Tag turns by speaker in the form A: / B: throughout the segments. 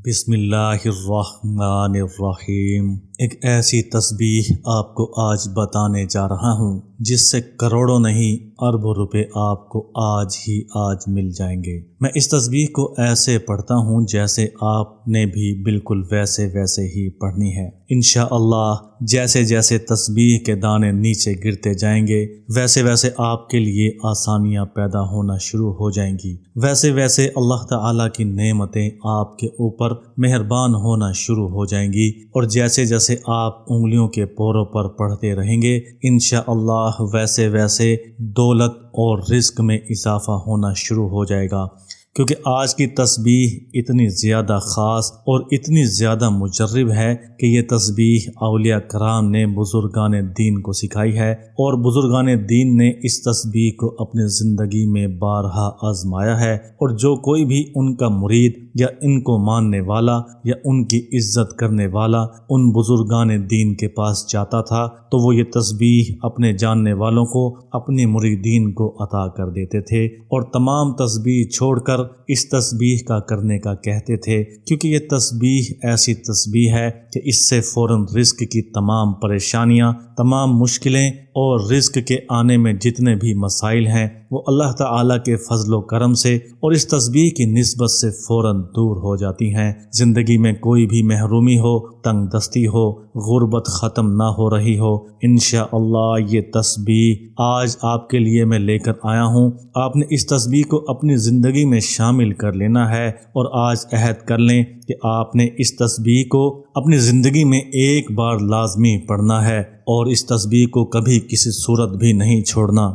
A: بسم اللہ الرحمن الرحیم۔ ایک ایسی تسبیح آپ کو آج بتانے جا رہا ہوں جس سے کروڑوں نہیں اربوں روپے آپ کو آج ہی آج مل جائیں گے۔ میں اس تسبیح کو ایسے پڑھتا ہوں جیسے آپ نے بھی بالکل ویسے ہی پڑھنی ہے۔ انشاءاللہ جیسے جیسے تسبیح کے دانے نیچے گرتے جائیں گے ویسے آپ کے لیے آسانیاں پیدا ہونا شروع ہو جائیں گی، ویسے اللہ تعالیٰ کی نعمتیں آپ کے اوپر مہربان ہونا شروع ہو جائیں گی، اور جیسے آپ انگلیوں کے پوروں پر پڑھتے رہیں گے انشاءاللہ ویسے دولت اور رزق میں اضافہ ہونا شروع ہو جائے گا، کیونکہ آج کی تسبیح اتنی زیادہ خاص اور اتنی زیادہ مجرب ہے کہ یہ تسبیح اولیاء کرام نے بزرگان دین کو سکھائی ہے، اور بزرگان دین نے اس تسبیح کو اپنی زندگی میں بارہا آزمایا ہے، اور جو کوئی بھی ان کا مرید یا ان کو ماننے والا یا ان کی عزت کرنے والا ان بزرگان دین کے پاس جاتا تھا تو وہ یہ تسبیح اپنے جاننے والوں کو، اپنے مریدین کو عطا کر دیتے تھے، اور تمام تسبیح چھوڑ کر اس تسبیح کا کرنے کا کہتے تھے، کیونکہ یہ تسبیح ایسی تسبیح ہے کہ اس سے فوراً رزق کی تمام پریشانیاں، تمام مشکلیں اور رزق کے آنے میں جتنے بھی مسائل ہیں وہ اللہ تعالیٰ کے فضل و کرم سے اور اس تسبیح کی نسبت سے فوراً دور ہو جاتی ہیں۔ زندگی میں کوئی بھی محرومی ہو، تنگ دستی ہو، غربت ختم نہ ہو رہی ہو، انشاءاللہ یہ تسبیح آج آپ کے لیے میں لے کر آیا ہوں۔ آپ نے اس تسبیح کو اپنی زندگی میں شامل کر لینا ہے، اور آج عہد کر لیں کہ آپ نے اس تسبیح کو اپنی زندگی میں ایک بار لازمی پڑھنا ہے، اور اس تسبیح کو کبھی کسی صورت بھی نہیں چھوڑنا۔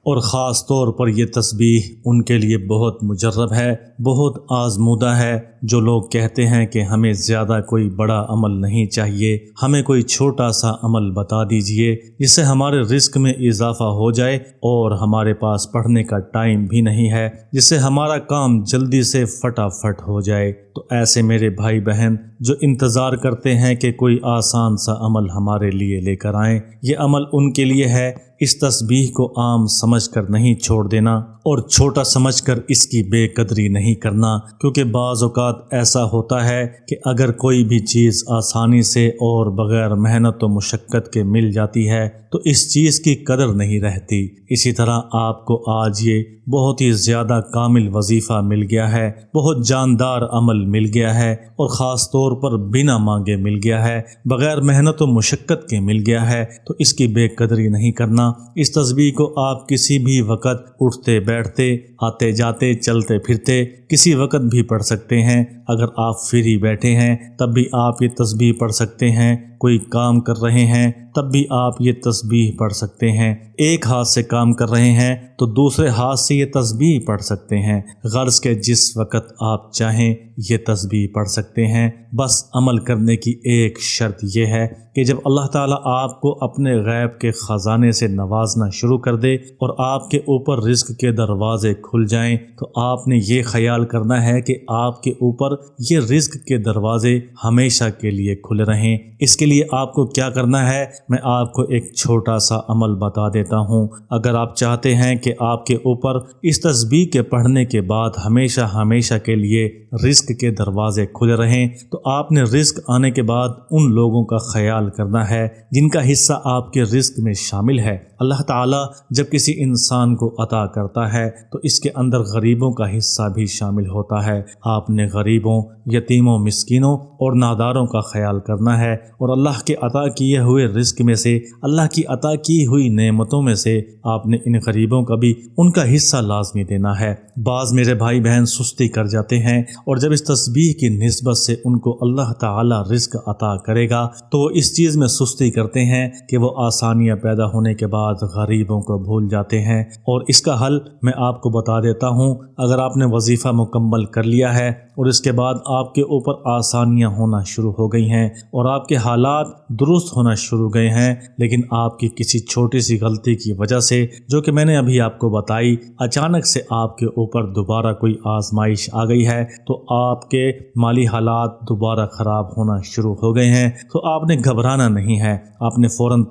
A: اور خاص طور پر یہ تسبیح ان کے لیے بہت مجرب ہے، بہت آزمودہ ہے جو لوگ کہتے ہیں کہ ہمیں زیادہ کوئی بڑا عمل نہیں چاہیے، ہمیں کوئی چھوٹا سا عمل بتا دیجئے جس سے ہمارے رزق میں اضافہ ہو جائے، اور ہمارے پاس پڑھنے کا ٹائم بھی نہیں ہے جس سے ہمارا کام جلدی سے فٹافٹ ہو جائے۔ تو ایسے میرے بھائی بہن جو انتظار کرتے ہیں کہ کوئی آسان سا عمل ہمارے لیے لے کر آئیں، یہ عمل ان کے لیے ہے۔ اس تسبیح کو عام سمجھ کر نہیں چھوڑ دینا، اور چھوٹا سمجھ کر اس کی بے قدری نہیں کرنا، کیونکہ بعض اوقات ایسا ہوتا ہے کہ اگر کوئی بھی چیز آسانی سے اور بغیر محنت و مشقت کے مل جاتی ہے تو اس چیز کی قدر نہیں رہتی۔ اسی طرح آپ کو آج یہ بہت ہی زیادہ کامل وظیفہ مل گیا ہے، بہت جاندار عمل مل گیا ہے، اور خاص طور پر بنا مانگے مل گیا ہے، بغیر محنت و مشقت کے مل گیا ہے، تو اس کی بے قدری نہیں کرنا۔ اس تسبیح کو آپ کسی بھی وقت اٹھتے بیٹھتے، آتے جاتے، چلتے پھرتے کسی وقت بھی پڑھ سکتے ہیں۔ اگر آپ فری بیٹھے ہیں تب بھی آپ یہ تسبیح پڑھ سکتے ہیں، کوئی کام کر رہے ہیں تب بھی آپ یہ تسبیح پڑھ سکتے ہیں، ایک ہاتھ سے کام کر رہے ہیں تو دوسرے ہاتھ سے یہ تسبیح پڑھ سکتے ہیں، غرض کہ جس وقت آپ چاہیں یہ تسبیح پڑھ سکتے ہیں۔ بس عمل کرنے کی ایک شرط یہ ہے کہ جب اللہ تعالیٰ آپ کو اپنے غیب کے خزانے سے نوازنا شروع کر دے اور آپ کے اوپر رزق کے دروازے کھل جائیں تو آپ نے یہ خیال کرنا ہے کہ آپ کے اوپر یہ رزق کے دروازے ہمیشہ کے لیے کھلے رہیں۔ اس کے لیے آپ کو کیا کرنا ہے، میں آپ کو ایک چھوٹا سا عمل بتا دیتا ہوں۔ اگر آپ چاہتے ہیں کہ آپ کے اوپر اس تسبیح کے پڑھنے کے بعد ہمیشہ کے لیے رزق کے دروازے کھلے رہیں تو آپ نے رزق آنے کے بعد ان لوگوں کا خیال کرنا ہے جن کا حصہ آپ کے رزق میں شامل ہے۔ اللہ تعالیٰ جب کسی انسان کو عطا کرتا ہے تو اس کے اندر غریبوں کا حصہ بھی شامل ہوتا ہے۔ آپ نے غریبوں، یتیموں، مسکینوں اور ناداروں کا خیال کرنا ہے، اور اللہ کے عطا کیے ہوئے رزق میں سے، اللہ کی عطا کی ہوئی نعمتوں میں سے آپ نے ان غریبوں کا بھی ان کا حصہ لازمی دینا ہے۔ بعض میرے بھائی بہن سستی کر جاتے ہیں، اور جب اس تسبیح کی نسبت سے ان کو اللہ تعالی رزق عطا کرے گا تو وہ اس چیز میں سستی کرتے ہیں کہ وہ آسانیاں پیدا ہونے کے بعد غریبوں کو بھول جاتے ہیں، اور اس کا حل میں آپ کو بتا دیتا ہوں۔ اگر آپ نے وظیفہ مکمل کر لیا ہے اور اس کے بعد آپ کے اوپر آسانیاں ہونا شروع ہو گئی ہیں اور آپ کے حالات درست ہونا شروع گئے ہیں، لیکن آپ کی کسی چھوٹی سی غلطی کی وجہ سے جو کہ میں نے ابھی آپ کو بتائی، اچانک سے آپ کے اوپر دوبارہ کوئی آزمائش آ گئی ہے تو آپ کے مالی حالات دوبارہ خراب ہونا شروع ہو گئے ہیں، تو آپ نے گھبرانا نہیں ہے، آپ نے فوراً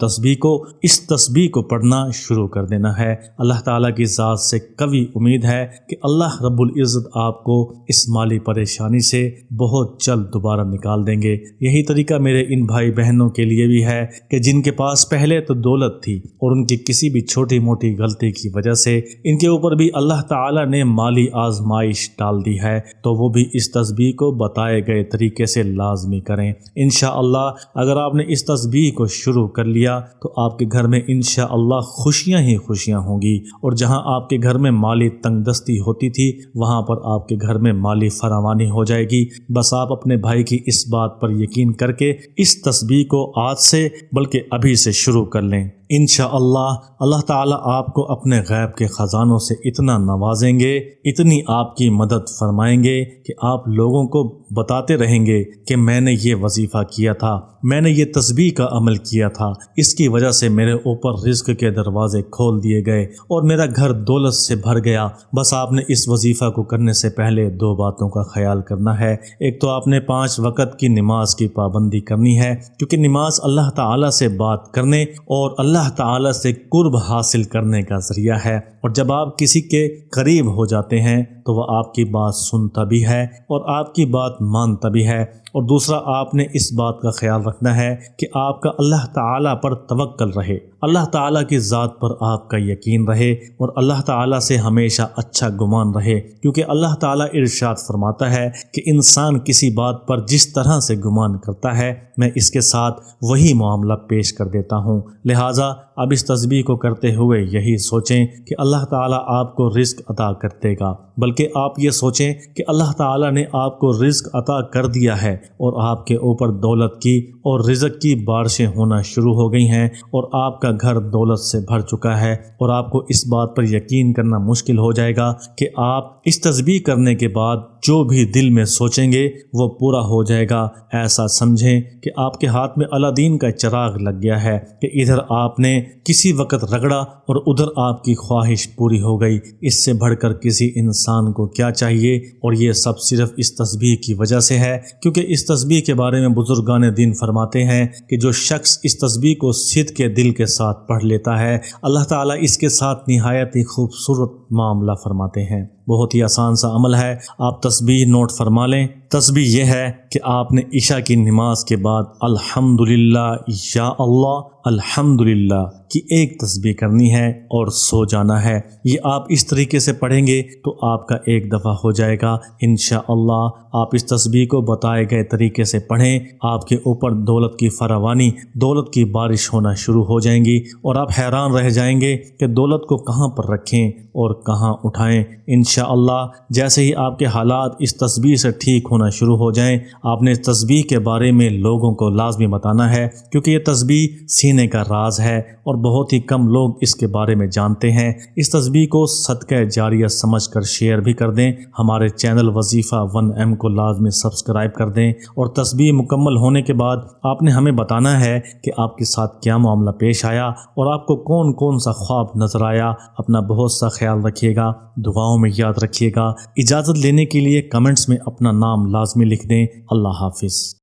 A: اس تسبیح کو پڑھنا شروع کر دینا ہے۔ اللہ تعالیٰ کی ذات سے قوی امید ہے کہ اللہ رب العزت آپ کو اس مالی پریشانی آسانی سے بہت جلد دوبارہ نکال دیں گے۔ یہی طریقہ میرے ان بھائی بہنوں کے لیے بھی ہے کہ جن کے پاس پہلے تو دولت تھی اور ان کی کسی بھی چھوٹی موٹی غلطی کی وجہ سے ان کے اوپر بھی اللہ تعالیٰ نے مالی آزمائش ڈال دی ہے، تو وہ بھی اس تسبیح کو بتائے گئے طریقے سے لازمی کریں۔ انشاءاللہ اگر آپ نے اس تسبیح کو شروع کر لیا تو آپ کے گھر میں انشاءاللہ خوشیاں ہی خوشیاں ہوں گی، اور جہاں آپ کے گھر میں مالی تنگ دستی ہوتی تھی وہاں پر آپ کے گھر میں مالی فراوانی ہو جائے گی۔ بس آپ اپنے بھائی کی اس بات پر یقین کر کے اس تسبیح کو آج سے بلکہ ابھی سے شروع کر لیں۔ انشاءاللہ اللہ تعالیٰ آپ کو اپنے غیب کے خزانوں سے اتنا نوازیں گے، اتنی آپ کی مدد فرمائیں گے کہ آپ لوگوں کو بتاتے رہیں گے کہ میں نے یہ وظیفہ کیا تھا، میں نے یہ تسبیح کا عمل کیا تھا، اس کی وجہ سے میرے اوپر رزق کے دروازے کھول دیے گئے اور میرا گھر دولت سے بھر گیا۔ بس آپ نے اس وظیفہ کو کرنے سے پہلے دو باتوں کا خیال کرنا ہے۔ ایک تو آپ نے 5 وقت کی نماز کی پابندی کرنی ہے، کیونکہ نماز اللہ تعالیٰ سے بات کرنے اور اللہ تعالیٰ سے قرب حاصل کرنے کا ذریعہ ہے، اور جب آپ کسی کے قریب ہو جاتے ہیں تو وہ آپ کی بات سنتا بھی ہے اور آپ کی بات مانتا بھی ہے۔ اور دوسرا آپ نے اس بات کا خیال رکھنا ہے کہ آپ کا اللہ تعالیٰ پر توکل رہے، اللہ تعالیٰ کی ذات پر آپ کا یقین رہے اور اللہ تعالیٰ سے ہمیشہ اچھا گمان رہے، کیونکہ اللہ تعالیٰ ارشاد فرماتا ہے کہ انسان کسی بات پر جس طرح سے گمان کرتا ہے میں اس کے ساتھ وہی معاملہ پیش کر دیتا ہوں۔ لہٰذا اب اس تسبیح کو کرتے ہوئے یہی سوچیں کہ اللہ تعالیٰ آپ کو رزق عطا کر دے گا، بلکہ آپ یہ سوچیں کہ اللہ تعالیٰ نے آپ کو رزق عطا کر دیا ہے اور آپ کے اوپر دولت کی اور رزق کی بارشیں ہونا شروع ہو گئی ہیں اور آپ کا گھر دولت سے بھر چکا ہے، اور آپ کو اس بات پر یقین کرنا مشکل ہو جائے گا کہ آپ اس تسبیح کرنے کے بعد جو بھی دل میں سوچیں گے وہ پورا ہو جائے گا۔ ایسا سمجھیں کہ آپ کے ہاتھ میں الادین کا چراغ لگ گیا ہے کہ ادھر آپ نے کسی وقت رگڑا اور ادھر آپ کی خواہش پوری ہو گئی۔ اس سے بڑھ کر کسی انسان کو کیا چاہیے؟ اور یہ سب صرف اس تسبیح کی وجہ سے ہے، کیونکہ اس تسبیح کے بارے میں بزرگان دین فرماتے ہیں کہ جو شخص اس تسبیح کو صدق کے دل کے ساتھ پڑھ لیتا ہے اللہ تعالیٰ اس کے ساتھ نہایت ہی خوبصورت معاملہ فرماتے ہیں۔ بہت ہی آسان سا عمل ہے، آپ تسبیح نوٹ فرما لیں۔ تسبیح یہ ہے کہ آپ نے عشاء کی نماز کے بعد الحمدللہ یا اللہ الحمدللہ کی ایک تسبیح کرنی ہے اور سو جانا ہے۔ یہ آپ اس طریقے سے پڑھیں گے تو آپ کا ایک دفعہ ہو جائے گا انشاءاللہ۔ آپ اس تسبیح کو بتائے گئے طریقے سے پڑھیں، آپ کے اوپر دولت کی فراوانی، دولت کی بارش ہونا شروع ہو جائیں گی اور آپ حیران رہ جائیں گے کہ دولت کو کہاں پر رکھیں اور کہاں اٹھائیں۔ انشاءاللہ جیسے ہی آپ کے حالات اس تسبیح سے ٹھیک ہونا شروع ہو جائیں، آپ نے اس تسبیح کے بارے میں لوگوں کو لازمی بتانا ہے، کیونکہ یہ تسبیح سینے کا راز ہے اور بہت ہی کم لوگ اس کے بارے میں جانتے ہیں۔ اس تسبیح کو صدقہ جاریہ سمجھ کر شیئر بھی کر دیں، ہمارے چینل وظیفہ 1M کو لازمی سبسکرائب کر دیں، اور تسبیح مکمل ہونے کے بعد آپ نے ہمیں بتانا ہے کہ آپ کے ساتھ کیا معاملہ پیش آیا اور آپ کو کون کون سا خواب نظر آیا۔ اپنا بہت سا خیال رکھیے گا، دعاؤں میں یاد رکھیے گا۔ اجازت لینے کے لیے کمنٹس میں اپنا نام لازمی لکھ دیں۔ اللہ حافظ۔